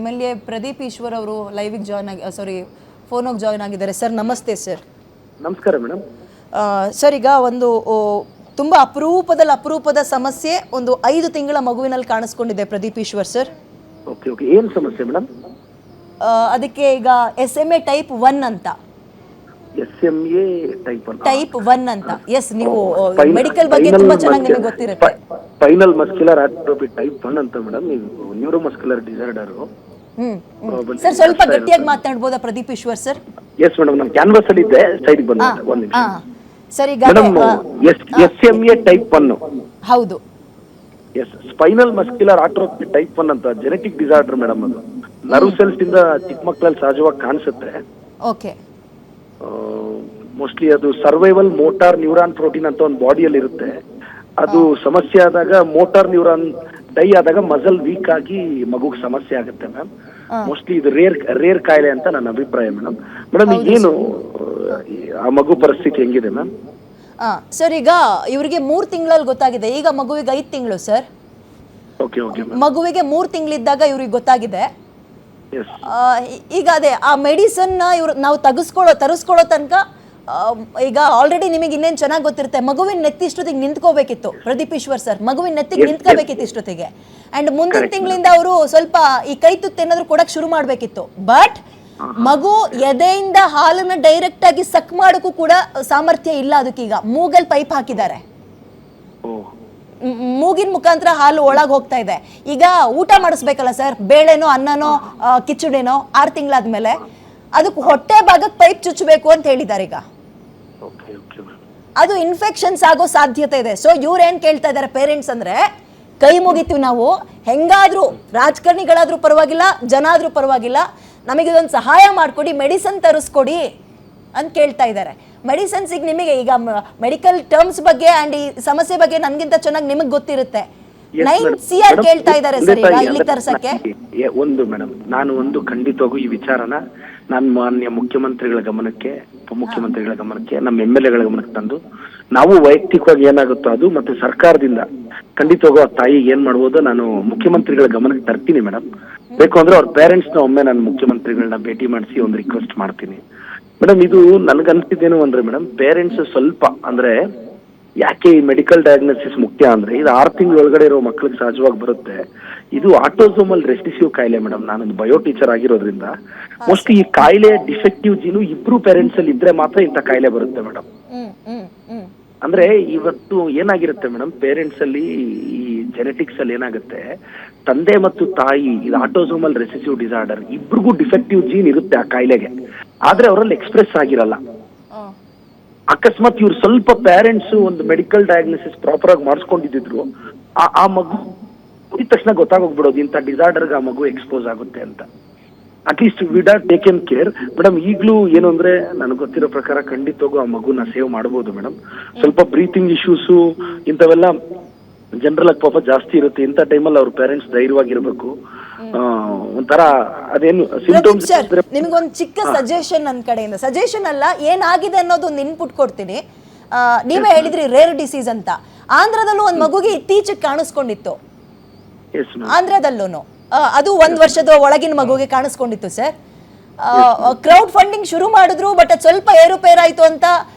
MLA Pradeep Eshwar ಅವರು ಲೈವಿಗೆ join ಆಗಿ ಫೋನಿಗೆ ಜಾಯ್ನ್ ಆಗಿದ್ದಾರೆ. ಸರ್ ನಮಸ್ತೆ ಸರ್. ನಮಸ್ಕಾರ ಮೇಡಮ್. ಸರ್ ಈಗ ಒಂದು ತುಂಬ ಅಪರೂಪದ ಸಮಸ್ಯೆ ಒಂದು 5 ತಿಂಗಳ ಮಗುವಿನಲ್ಲಿ ಕಾಣಿಸ್ಕೊಂಡಿದೆ Pradeep Eshwar sir. Okay okay, ಏನು ಸಮಸ್ಯೆ ಮೇಡಮ್? ಅದಕ್ಕೆ ಈಗ SMA ಟೈಪ್ 1 ಅಂತ. SMA ಟೈಪ್ 1 ಅಂತ. ಎಸ್, ನೀವು ಮೆಡಿಕಲ್ ಬಗ್ಗೆ ತುಂಬಾ ಚೆನ್ನಾಗಿ ನಿಮಗೆ ಗೊತ್ತಿರುತ್ತೆ. ಸ್ಪೈನಲ್ ಮಸ್ಕ್ಯುಲರ್ ಆಟ್ರೋಫಿ ಟೈಪ್ 1 ಅಂತ ಮೇಡಮ್. ನೀವು ನ್ಯೂರೋಮಸ್ಕ್ಯುಲರ್ ಡಿಸಾರ್ಡರ್. ಸರ್ ಸ್ವಲ್ಪ ಗಟ್ಟಿಯಾಗಿ ಮಾತನಾಡಬಹುದಾ Pradeep Eshwar sir? Yes madam, ನಾನು ಕ್ಯಾನ್ವಾಸ್ ಅಲ್ಲಿ ಇದ್ದೆ, ಸೈಡ್ ಬಂದೆ ಒಂದು ನಿಮಿಷ. ಸರ್ ಈಗ SMA ಟೈಪ್ 1. ಹೌದು. ಎಸ್, ಸ್ಪೈನಲ್ ಮಸ್ಕ್ಯುಲರ್ ಆಟ್ರೋಫಿ ಟೈಪ್ 1 ಅಂತ ಜೆನೆಟಿಕ್ ಡಿಸಾರ್ಡರ್ ಮೇಡಮ್. ಅದು ನರ್ವ್ ಸೆಲ್ಸ್ ಇಂದ ಚಿಕ್ಕ ಮಕ್ಕಳಲ್ಲಿ ಸಹಜವಾಗಿ ಕಾಣಿಸುತ್ತೆ. ಓಕೆ. ಮೋಸ್ಟ್ಲಿ ಅದು ಸರ್ವೈವಲ್ ಮೋಟಾರ್ ನ್ಯೂರಾನ್ ಪ್ರೋಟೀನ್ ಅಂತ ಒಂದು ಬಾಡಿಯಲ್ಲಿ ಇರುತ್ತೆ. ಅದು ಸಮಸ್ಯೆ ಆದಾಗ ಮೋಟಾರ್ ನ್ಯೂರಾನ್ ಡೈ ಆದಾಗ ಮಸಲ್ ವೀಕ್ ಆಗಿ ಮಗುಗೆ ಸಮಸ್ಯೆ ಆಗುತ್ತೆ ಮ್ಯಾಮ್. ಮೋಸ್ಟ್ಲಿ ಇದು ರೇರ್ ಕಾಯಿಲೆ ಅಂತ ನನ್ನ ಅಭಿಪ್ರಾಯ ಮೇಡಮ್. ಮೇಡಮ್ ಏನು ಆ ಮಗು ಪರಿಸ್ಥಿತಿ ಹೆಂಗಿದೆ ಮ್ಯಾಮ್? ಸರ್ ಈಗ ಇವರಿಗೆ 3 ತಿಂಗಳಲ್ಲಿ ಗೊತ್ತಾಗಿದೆ. ಈಗ ಮಗುವಿಗೆ 5 ತಿಂಗಳು ಸರ್. Okay okay. ಮಗುವಿಗೆ 3 ತಿಂಗಳಿದ್ದಾಗ ಇವ್ರಿಗೆ ಗೊತ್ತಾಗಿದೆ. ಎಸ್. ಈಗ ಅದೇ ಆ ಮೆಡಿಸನ್ ಇವ್ರು ನಾವು ತರಿಸ್ಕೊಳ್ಳೋ ತನಕ ಈಗ ಆಲ್ರೆಡಿ ನಿಮಗೆ ಇನ್ನೇನು ಚೆನ್ನಾಗಿ ಗೊತ್ತಿರುತ್ತೆ. ಮಗುವಿನ ನೆತ್ತಿ ಇಷ್ಟೊತ್ತಿಗೆ ನಿಂತ್ಕೋಬೇಕಿತ್ತು ಪ್ರದೀಪ್ ಈಶ್ವರ್ ಸರ್. ಮಗುವಿನ ನೆತ್ತಿಗೆ ನಿಂತ್ಕೋಬೇಕಿತ್ತು ಇಷ್ಟೊತ್ತಿಗೆ. ಅಂಡ್ ಮುಂದಿನ ತಿಂಗಳಿಂದ ಅವರು ಸ್ವಲ್ಪ ಈ ಕೈ ತುತ್ತು ಏನಾದ್ರು ಕೊಡಕ್ ಶುರು ಮಾಡ್ಬೇಕಿತ್ತು. ಬಟ್ ಮಗು ಎದೆಯಿಂದ ಹಾಲನ್ನ ಡೈರೆಕ್ಟ್ ಆಗಿ ಸಕ್ ಮಾಡೋಕ್ಕೂ ಕೂಡ ಸಾಮರ್ಥ್ಯ ಇಲ್ಲ ಅದಕ್ಕೀಗ. ಮೂಗಲ್ ಪೈಪ್ ಹಾಕಿದ್ದಾರೆ. ಮೂಗಿನ ಮುಖಾಂತರ ಹಾಲು ಒಳಗೆ ಹೋಗ್ತಾ ಇದೆ. ಈಗ ಊಟ ಮಾಡಿಸ್ಬೇಕಲ್ಲ ಸರ್, ಬೇಳೆನೋ ಅನ್ನನೋ ಕಿಚಡಿನೋ 6 ತಿಂಗಳಾದ್ಮೇಲೆ ಅದಕ್ಕೆ ಹೊಟ್ಟೆ ಭಾಗಕ್ಕೆ ಪೈಪ್ ಚುಚ್ಚಬೇಕು ಅಂತ ಹೇಳಿದ್ದಾರೆ. ಈಗ ಅದು ಇನ್ಫೆಕ್ಷನ್ಸ್ ಆಗೋ ಸಾಧ್ಯತೆ ಇದೆ. ಸೊ ಇವ್ರು ಏನ್ ಕೇಳ್ತಾ ಇದ್ದಾರೆ ಪೇರೆಂಟ್ಸ್ ಅಂದ್ರೆ, ಕೈ ಮುಗಿತೀವಿ ನಾವು, ಹೆಂಗಾದ್ರೂ ರಾಜಕಾರಣಿಗಳಾದ್ರೂ ಪರವಾಗಿಲ್ಲ, ಜನ ಆದ್ರೂ ಪರವಾಗಿಲ್ಲ, ನಮಗೆ ಇದೊಂದು ಸಹಾಯ ಮಾಡ್ಕೊಡಿ, ಮೆಡಿಸನ್ ತರಿಸ್ಕೊಡಿ ಅಂತ ಕೇಳ್ತಾ ಇದ್ದಾರೆ. ಮೆಡಿಸನ್ಸಿಗೆ ನಿಮಗೆ ಈಗ ಮೆಡಿಕಲ್ ಟರ್ಮ್ಸ್ ಬಗ್ಗೆ ಅಂಡ್ ಈ ಸಮಸ್ಯೆ ಬಗ್ಗೆ ನನ್ಗಿಂತ ಚೆನ್ನಾಗಿ ನಿಮಗೆ ಗೊತ್ತಿರುತ್ತೆ. 9 CR ಕೇಳ್ತಾ ಇದ್ದಾರೆ ಸರ್ ಈಗ ಇಲ್ಲಿ ತರ್ಸಕ್ಕೆ. ಒಂದು ಮೇಡಮ್, ನಾನು ಒಂದು ಖಂಡಿತವಾಗೂ ಈ ವಿಚಾರನ ನಾನು ಮಾನ್ಯ ಮುಖ್ಯಮಂತ್ರಿಗಳ ಗಮನಕ್ಕೆ, ಉಪಮುಖ್ಯಮಂತ್ರಿಗಳ ಗಮನಕ್ಕೆ, ನಮ್ಮ MLA ಗಳ ಗಮನಕ್ಕೆ ತಂದು ನಾವು ವೈಯಕ್ತಿಕವಾಗಿ ಏನಾಗುತ್ತೋ ಅದು ಮತ್ತೆ ಸರ್ಕಾರದಿಂದ ಖಂಡಿತವಾಗೂ ಆ ತಾಯಿಗೆ ಏನ್ ಮಾಡ್ಬೋದು ನಾನು ಮುಖ್ಯಮಂತ್ರಿಗಳ ಗಮನಕ್ಕೆ ತರ್ತೀನಿ ಮೇಡಮ್. ಬೇಕು ಅಂದ್ರೆ ಅವ್ರ ಪೇರೆಂಟ್ಸ್ ನ ಒಮ್ಮೆ ನಾನು ಮುಖ್ಯಮಂತ್ರಿಗಳನ್ನ ಭೇಟಿ ಮಾಡಿಸಿ ಒಂದು ರಿಕ್ವೆಸ್ಟ್ ಮಾಡ್ತೀನಿ ಮೇಡಮ್. ಇದು ನನ್ಗನ್ಸಿದ್ದೇನು ಅಂದ್ರೆ ಮೇಡಮ್, ಪೇರೆಂಟ್ಸ್ ಸ್ವಲ್ಪ ಅಂದ್ರೆ ಯಾಕೆ ಈ ಮೆಡಿಕಲ್ ಡಯಾಗ್ನೋಸಿಸ್ ಮುಖ್ಯ ಅಂದ್ರೆ, ಇದು 6 ತಿಂಗಳ ಒಳಗಡೆ ಇರೋ ಮಕ್ಕಳಿಗೆ ಸಹಜವಾಗಿ ಬರುತ್ತೆ. ಇದು ಆಟೋಸೋಮಲ್ ರೆಸಿಸಿವ್ ಕಾಯಿಲೆ ಮೇಡಮ್. ನಾನೊಂದು ಬಯೋ ಟೀಚರ್ ಆಗಿರೋದ್ರಿಂದ ಮೋಸ್ಟ್ಲಿ ಈ ಕಾಯಿಲೆ ಡಿಫೆಕ್ಟಿವ್ ಜೀನು ಇಬ್ರು ಪೇರೆಂಟ್ಸ್ ಅಲ್ಲಿ ಇದ್ರೆ ಮಾತ್ರ ಇಂಥ ಕಾಯಿಲೆ ಬರುತ್ತೆ ಮೇಡಮ್. ಅಂದ್ರೆ ಇವತ್ತು ಏನಾಗಿರುತ್ತೆ ಮೇಡಮ್, ಪೇರೆಂಟ್ಸ್ ಅಲ್ಲಿ ಈ ಜೆನೆಟಿಕ್ಸ್ ಅಲ್ಲಿ ಏನಾಗುತ್ತೆ, ತಂದೆ ಮತ್ತು ತಾಯಿ ಇದು ಆಟೋಸೋಮಲ್ ರೆಸಿಸಿವ್ ಡಿಸಾರ್ಡರ್ ಇಬ್ರಿಗೂ ಡಿಫೆಕ್ಟಿವ್ ಜೀನ್ ಇರುತ್ತೆ ಆ ಕಾಯಿಲೆಗೆ, ಆದ್ರೆ ಅವರಲ್ಲಿ ಎಕ್ಸ್ಪ್ರೆಸ್ ಆಗಿರಲ್ಲ. ಅಕಸ್ಮಾತ್ ಇವ್ರು ಸ್ವಲ್ಪ ಪೇರೆಂಟ್ಸ್ ಒಂದು ಮೆಡಿಕಲ್ ಡಯಾಗ್ನೋಸಿಸ್ ಪ್ರಾಪರ್ ಆಗಿ ಮಾಡಿಸ್ಕೊಂಡಿದ್ರು, ಆ ಮಗು ಇದ್ದ ತಕ್ಷಣ ಗೊತ್ತಾಗೋಗ್ಬಿಡೋದು ಇಂಥ ಡಿಸಾರ್ಡರ್ಗೆ ಆ ಮಗು ಎಕ್ಸ್ಪೋಸ್ ಆಗುತ್ತೆ ಅಂತ. At least we'd are taken care madam. ಈಗಲೂ ಏನು ಅಂದ್ರೆ ನನಗೆ ಗೊತ್ತಿರೋ ಪ್ರಕಾರ ಖಂಡಿತವಾಗೂ ಆ ಮಗುನ ಸೇವ್ ಮಾಡಬಹುದು ಮೇಡಮ್. ಸ್ವಲ್ಪ ಬ್ರೀತಿಂಗ್ ಇಶ್ಯೂಸ್ ಇಂಥವೆಲ್ಲ ಜನರಲ್ ಆಗಿ ಪಾಪ ಜಾಸ್ತಿ ಇರುತ್ತೆ. ಇಂಥ ಟೈಮಲ್ಲಿ ಅವ್ರ ಪೇರೆಂಟ್ಸ್ ಧೈರ್ಯವಾಗಿರ್ಬೇಕು. ಒಂಥರ ಅದೇನು ಸಿಂಪ್ಟಮ್ಸ್. ನಿಮ್ಗೊಂದು ಚಿಕ್ಕ ಸಜೆಷನ್ ನನ್ನ ಕಡೆಯಿಂದ, ಸಜೆಷನ್ ಅಲ್ಲ, ಏನಾಗಿದೆ ಅನ್ನೋದು ಒಂದು ಇನ್ಪುಟ್ ಕೊಡ್ತೀನಿ. ನೀವೇ ಹೇಳಿದ್ರಿ ರೇರ್ ಡಿಸೀಸ್ ಅಂತ. ಆಂಧ್ರದಲ್ಲೂ ಒಂದು ಮಗುಗೆ ಇತ್ತೀಚೆಗೆ ಕಾಣಿಸ್ಕೊಂಡಿತ್ತು. ಆಂಧ್ರದಲ್ಲೂ ಅದು 1 ವರ್ಷದ ಒಳಗಿನ ಮಗುಗೆ ಕಾಣಿಸ್ಕೊಂಡಿತ್ತು ಸರ್. ಕ್ರೌಡ್ ಫಂಡಿಂಗ್ ಶುರು ಮಾಡಿದ್ರು, ಬಟ್ ಅದು ಸ್ವಲ್ಪ ಏರುಪೇರಾಯ್ತು ಅಂತ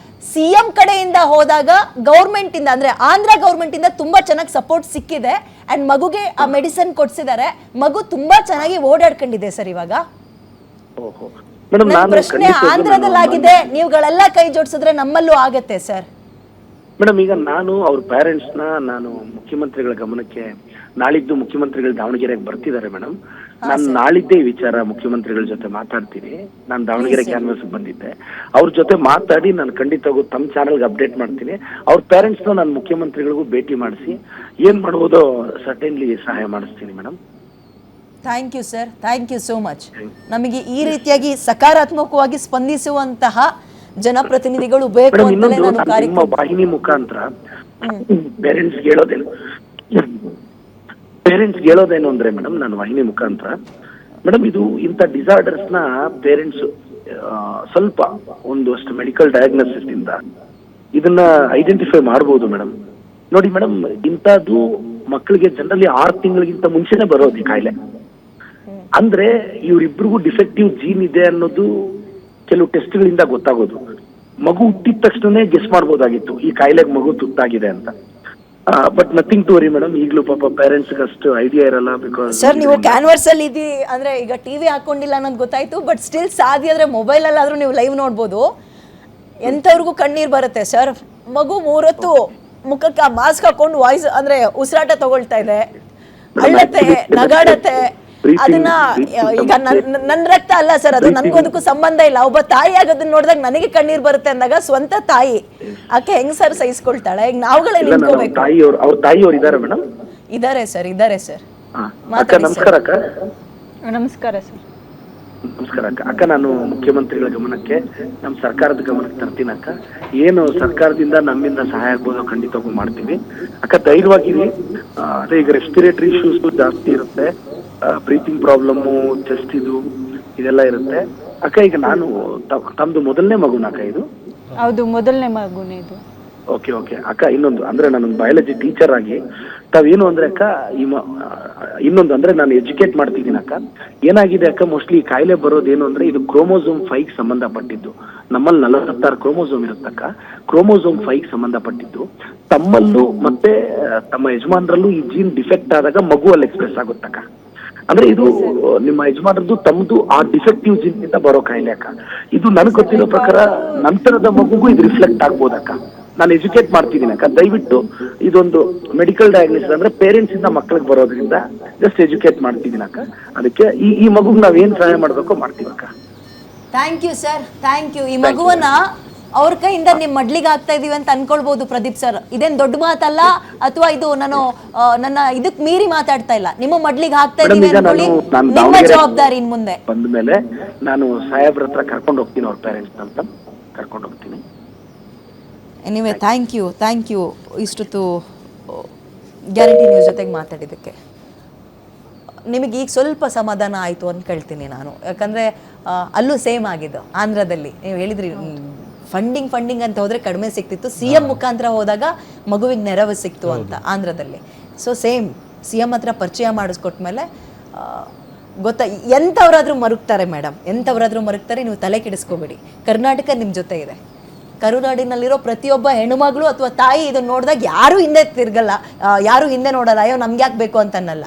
CM ಕಡೆಯಿಂದ ಹೋದಾಗ ಗೌರ್ಮೆಂಟ್ ಇಂದ ಅಂದ್ರೆ ಆಂಧ್ರ ಗೌರ್ಮೆಂಟ್ ಇಂದ ತುಂಬಾ ಚೆನ್ನಾಗಿ ಸಪೋರ್ಟ್ ಸಿಕ್ಕಿದೆ. ಅಂಡ್ ಮಗುಗೆ ಆ ಮೆಡಿಸಿನ್ ಕೊಡ್ಸಿದ್ದಾರೆ. ಮಗು ತುಂಬಾ ಚೆನ್ನಾಗಿ ಓಡಾಡ್ಕೊಂಡಿದೆ ಸರ್ ಇವಾಗ. ಪ್ರಶ್ನೆ ಆಂಧ್ರದಲ್ಲಾಗಿದೆ, ನೀವುಗಳೆಲ್ಲ ಕೈ ಜೋಡಿಸಿದ್ರೆ ನಮ್ಮಲ್ಲೂ ಆಗತ್ತೆ ಸರ್. ಮೇಡಮ್ ಈಗ ನಾನು ಅವ್ರ ಪೇರೆಂಟ್ಸ್ ನಾನು ಮುಖ್ಯಮಂತ್ರಿಗಳ ಗಮನಕ್ಕೆ, ನಾಳಿದ್ದು ಮುಖ್ಯಮಂತ್ರಿಗಳು ದಾವಣಗೆರೆಗೆ ಬರ್ತಿದ್ದಾರೆ ಮೇಡಮ್. ನಾನು ನಾಳಿದ್ದೇ ಈ ವಿಚಾರ ಮುಖ್ಯಮಂತ್ರಿಗಳ ಜೊತೆ ಮಾತಾಡ್ತೀನಿ. ನಾನು ದಾವಣಗೆರೆ ಕ್ಯಾನ್ವಾಸ್ ಬಂದಿದ್ದೆ, ಅವ್ರ ಜೊತೆ ಮಾತಾಡಿ ನಾನು ಖಂಡಿತವಾಗೂ ತಮ್ಮ ಚಾನಲ್ಗೆ ಅಪ್ಡೇಟ್ ಮಾಡ್ತೀನಿ. ಅವ್ರ ಪೇರೆಂಟ್ಸ್ ನಾನು ಮುಖ್ಯಮಂತ್ರಿಗಳಿಗೂ ಭೇಟಿ ಮಾಡಿಸಿ ಏನ್ ಮಾಡ್ಬೋದೋ ಸರ್ಟನ್ಲಿ ಸಹಾಯ ಮಾಡಿಸ್ತೀನಿ madam. Thank you sir, thank you so much. ನಮಗೆ ಈ ರೀತಿಯಾಗಿ ಸಕಾರಾತ್ಮಕವಾಗಿ ಸ್ಪಂದಿಸುವಂತಹ ಜನಪ್ರತಿನಿಧಿಗಳು ಬೇಕು ಅಂತಲೇ ನಾನು ನಿಮ್ಮ ವಾಹಿನಿ ಮುಖಾಂತರ ಪೇರೆಂಟ್ಸ್ ಹೇಳೋದೇನು ಅಂದ್ರೆ ಮೇಡಮ್, ನಾನು ವಾಹಿನಿ ಮುಖಾಂತರ ಮೇಡಮ್, ಇದು ಇಂಥ ಡಿಸಾರ್ಡರ್ಸ್ ನ ಪೇರೆಂಟ್ಸ್ ಸ್ವಲ್ಪ ಒಂದಷ್ಟು ಮೆಡಿಕಲ್ ಡಯಾಗ್ನೋಸಿಸ್ ಇಂದ ಇದನ್ನ ಐಡೆಂಟಿಫೈ ಮಾಡಬಹುದು ಮೇಡಮ್. ನೋಡಿ ಮೇಡಮ್, ಇಂಥದ್ದು ಮಕ್ಕಳಿಗೆ ಜನರಲಿ 6 ತಿಂಗಳಿಗಿಂತ ಮುಂಚೆನೆ ಬರೋದು ಈ ಕಾಯಿಲೆ. ಅಂದ್ರೆ ಇವರಿಬ್ರಿಗೂ ಡಿಫೆಕ್ಟಿವ್ ಜೀನ್ ಇದೆ ಅನ್ನೋದು ಕೆಲವು ಟೆಸ್ಟ್ಗಳಿಂದ ಗೊತ್ತಾಗೋದು. ಮಗು ಹುಟ್ಟಿದ ತಕ್ಷಣನೇ ಗೆಸ್ ಮಾಡ್ಬೋದಾಗಿತ್ತು ಈ ಕಾಯಿಲೆಗೆ ಮಗು ತುತ್ತಾಗಿದೆ ಅಂತ. But nothing to worry madam. ಈಗಲೂ ಪಾಪ ಪೇರೆಂಟ್ಸ್ ಅಷ್ಟು ಐಡಿಯಾ ಇರಲ್ಲ. ಬಿಕಾಸ್ ಸರ್ ನೀವು ಕ್ಯಾನ್ವರ್ಸ್ ಅಲ್ಲಿ ಇದ್ದೀರಿ ಅಂದ್ರೆ ಈಗ ಟಿವಿ ಹಾಕೊಂಡಿಲ್ಲ ಅನ್ನೋದು ಗೊತ್ತಾಯ್ತು, ಬಟ್ ಸ್ಟಿಲ್ ಸಾಧ್ಯ ಆದ್ರೆ ಮೊಬೈಲ್ ಅಲ್ಲಾದ್ರೂ ನೀವು ಲೈವ್ ನೋಡ್ಬೋದು. ಎಂತವ್ರಿಗೂ ಕಣ್ಣೀರ್ ಬರುತ್ತೆ ಸರ್. ಮಗು 3 ಹೊತ್ತು ಮುಖಕ್ಕೆ ಮಾಸ್ಕ್ ಹಾಕೊಂಡು ವಾಯ್ಸ್ ಅಂದ್ರೆ ಉಸಿರಾಟ ತಗೊಳ್ತಾ ಇದೆ, ಅಳ್ಳತ್ತೆ, ನಗಾಡತ್ತೆ. ಅದನ್ನ ಈಗ ನನ್ನ ರಕ್ತ ಅಲ್ಲ ಸರ್, ಅದು ನನ್ಗೋದಕ್ಕೂ ಸಂಬಂಧ ಇಲ್ಲ. ಒಬ್ಬ ತಾಯಿ ಆಗೋದನ್ನ ನೋಡಿದಾಗ ನನಗೆ ಕಣ್ಣೀರ್ ಬರುತ್ತೆ ಅಂದಾಗ ಸ್ವಂತ ತಾಯಿ ಆಕೆ ಹೆಂಗ್ ಸರ್ ಸಹಿಸ್ಕೊಳ್ತಾಳೆ? ಈಗ ನಾವುಗಳೇ ನಿಂತ್ಕೋಬೇಕು. ಅವ್ರ ತಾಯಿಯವ್ರು ಇದಾರೆ ಮೇಡಮ್? ಇದಾರೆ ಸರ್, ಇದಾರೆ ಸರ್. ನಮಸ್ಕಾರ ಅಕ್ಕ. ನಮಸ್ಕಾರ ಸರ್. ನಮಸ್ಕಾರ ಅಕ್ಕ. ಅಕ್ಕ ನಾನು ಮುಖ್ಯಮಂತ್ರಿಗಳ ಗಮನಕ್ಕೆ, ನಮ್ಮ ಸರ್ಕಾರದ ಗಮನಕ್ಕೆ ತರ್ತೀನಿ ಅಕ್ಕ. ಏನು ಸರ್ಕಾರದಿಂದ ನಮ್ಮಿಂದ ಸಹಾಯ ಆಗ್ಬೋದೋ ಖಂಡಿತವಾಗೂ ಮಾಡ್ತೀವಿ ಅಕ್ಕ. ಧೈರ್ಯವಾಗಿರಿ. ಅದೇ ಈಗ ರೆಸ್ಪಿರೇಟರಿ ಇಶ್ಯೂಸ್ ಜಾಸ್ತಿ ಇರುತ್ತೆ, ಬ್ರೀತಿಂಗ್ ಪ್ರಾಬ್ಲಮ್ಮು, ಚೆಸ್ಟ್ ಇದೆಲ್ಲ ಇರುತ್ತೆ ಅಕ್ಕ. ಈಗ ನಾನು ತಮ್ದು ಮೊದಲನೇ ಮಗುನ ಅಕ್ಕ ಇದು? ಹೌದು, ಮೊದಲನೇ ಮಗುನೇ ಇದು. ಓಕೆ ಓಕೆ ಅಕ್ಕ. ಇನ್ನೊಂದು ಅಂದ್ರೆ ನಾನು ಬಯಾಲಜಿ ಟೀಚರ್ ಆಗಿ ತಾವೇನು ಅಂದ್ರೆ ಅಕ್ಕ, ಇನ್ನೊಂದು ಅಂದ್ರೆ ನಾನು ಎಜುಕೇಟ್ ಮಾಡ್ತಿದ್ದೀನಿ ಅಕ್ಕ. ಏನಾಗಿದೆ ಅಕ್ಕ, ಮೋಸ್ಟ್ಲಿ ಈ ಕಾಯಿಲೆ ಬರೋದೇನು ಅಂದ್ರೆ ಇದು ಕ್ರೋಮೋಸೋಮ್ 5 ಸಂಬಂಧಪಟ್ಟಿದ್ದು. ನಮ್ಮಲ್ಲಿ 46 ಕ್ರೋಮೋಸೋಮ್ ಇರುತ್ತಕ್ಕ. ಕ್ರೋಮೋಸೋಮ್ 5 ಸಂಬಂಧಪಟ್ಟಿದ್ದು ತಮ್ಮಲ್ಲೂ ಮತ್ತೆ ತಮ್ಮ ಯಜಮಾನರಲ್ಲೂ ಈ ಜೀನ್ ಡಿಫೆಕ್ಟ್ ಆದಾಗ ಮಗುವಲ್ಲಿ ಎಕ್ಸ್ಪ್ರೆಸ್ ಆಗುತ್ತಕ್ಕ. ಅಂದ್ರೆ ಇದು ನಿಮ್ಮ ಯಜಮಾನರದ್ದು ತಮ್ಮದು ಆ ಡಿಫೆಕ್ಟಿವ್ ಜೀನ್ ಇಂದ ಬರೋ ಕಾಯಿಲೆ ಅಕ್ಕ. ಇದು ನನಗೆ ಗೊತ್ತಿರೋ ಪ್ರಕಾರ ನಂತರದ ಮಗುಗೂ ಇದು ರಿಫ್ಲೆಕ್ಟ್ ಆಗ್ಬೋದಕ್ಕ. ನಾನು ಎಜುಕೇಟ್ ಮಾಡ್ತಿದ್ದೀನಿ ಅಕ್ಕ. ದಯವಿಟ್ಟು ಇದೊಂದು ಮೆಡಿಕಲ್ ಡಯಾಗ್ನೋಸಿಸ್ ಅಂದ್ರೆ ಪೇರೆಂಟ್ಸ್ ಇಂದ ಮಕ್ಕಳಿಗೆ ಬರೋದ್ರಿಂದ ಜಸ್ಟ್ ಎಜುಕೇಟ್ ಮಾಡ್ತಿದ್ದೀನಿ ಅಕ್ಕ. ಅದಕ್ಕೆ ಈ ಮಗುಗೆ ನಾವೇನ್ ಸಹಾಯ ಮಾಡ್ಬೇಕೋ ಮಾಡ್ತೀವಿ ಅಕ್ಕ. Thank you sir, thank you. ಈ ಮಗುವನ್ನ ಅವ್ರ ಕೈಯಿಂದ ನಿಮ್ ಮಡ್ಲಿಗೆ ಆಗ್ತಾ ಇದೀವಿ ಅಂತ ಅನ್ಕೊಳ್ಬಹುದು ಪ್ರದೀಪ್ ಸರ್. ಇದೇನ್ ದೊಡ್ಡ ಮಾತಲ್ಲ, ಅಥವಾ ಇದು ನಾನು ನನ್ನ ಇದಕ್ ಮೀರಿ ಮಾತಾಡ್ತಾ ಇಲ್ಲ. ನಿಮ್ಮ ಮಡ್ಲಿಗೆ ಹಾಕ್ತಾ ಇದೀವಿ ಅನ್ಕೊಳ್ಳಿ, ನಿಮ್ಮ ಜವಾಬ್ದಾರಿ ಇನ್ ಮುಂದೆ. ಬಂದ ಮೇಲೆ ನಾನು ಸಾಹೇಬ್ರ ಹತ್ರ ಕರ್ಕೊಂಡು ಹೋಗ್ತೀನಿ, ಅವ್ರ ಪೇರೆಂಟ್ಸ್ ಅಂತ ಕರ್ಕೊಂಡು ಹೋಗ್ತೀನಿ. ಎನಿವೆ ಥ್ಯಾಂಕ್ ಯು ಇಷ್ಟೊತ್ತು ಗ್ಯಾರಂಟಿ ನ್ಯೂಸ್ ಜೊತೆಗೆ ಮಾತಾಡಿದ್ದಕ್ಕೆ. ನಿಮಗೆ ಈಗ ಸ್ವಲ್ಪ ಸಮಾಧಾನ ಆಯಿತು ಅಂತ ಕೇಳ್ತೀನಿ ನಾನು. ಯಾಕಂದರೆ ಅಲ್ಲೂ ಸೇಮ್ ಆಗಿದ್ದು ಆಂಧ್ರದಲ್ಲಿ. ನೀವು ಹೇಳಿದ್ರಿ ಫಂಡಿಂಗ್ ಅಂತ ಹೋದರೆ ಕಡಿಮೆ ಸಿಕ್ತಿತ್ತು, CM ಮುಖಾಂತರ ಹೋದಾಗ ಮಗುವಿಗೆ ನೆರವು ಸಿಕ್ತು ಅಂತ ಆಂಧ್ರದಲ್ಲಿ. ಸೊ ಸೇಮ್ CM ಹತ್ರ ಪರಿಚಯ ಮಾಡಿಸ್ಕೊಟ್ಮೇಲೆ ಎಂಥವ್ರಾದ್ರೂ ಮರುಗ್ತಾರೆ ಮೇಡಮ್, ಎಂಥವ್ರಾದ್ರೂ ಮರುಗ್ತಾರೆ. ನೀವು ತಲೆ ಕೆಡಿಸ್ಕೋಬೇಡಿ, ಕರ್ನಾಟಕ ನಿಮ್ಮ ಜೊತೆ ಇದೆ. ಕರುನಾಡಿನಲ್ಲಿರೋ ಪ್ರತಿಯೊಬ್ಬ ಹೆಣ್ಣುಮಗಳು ಅಥವಾ ತಾಯಿ ಇದನ್ನ ನೋಡಿದಾಗ ಯಾರು ಹಿಂದೆ ತಿರ್ಗಲ್ಲ, ಯಾರು ಹಿಂದೆ ನೋಡಲ್ಲ, ಅಯ್ಯೋ ನಮ್ಗೆ ಯಾಕೆ ಬೇಕು ಅಂತ ಅನ್ನಲ್ಲ.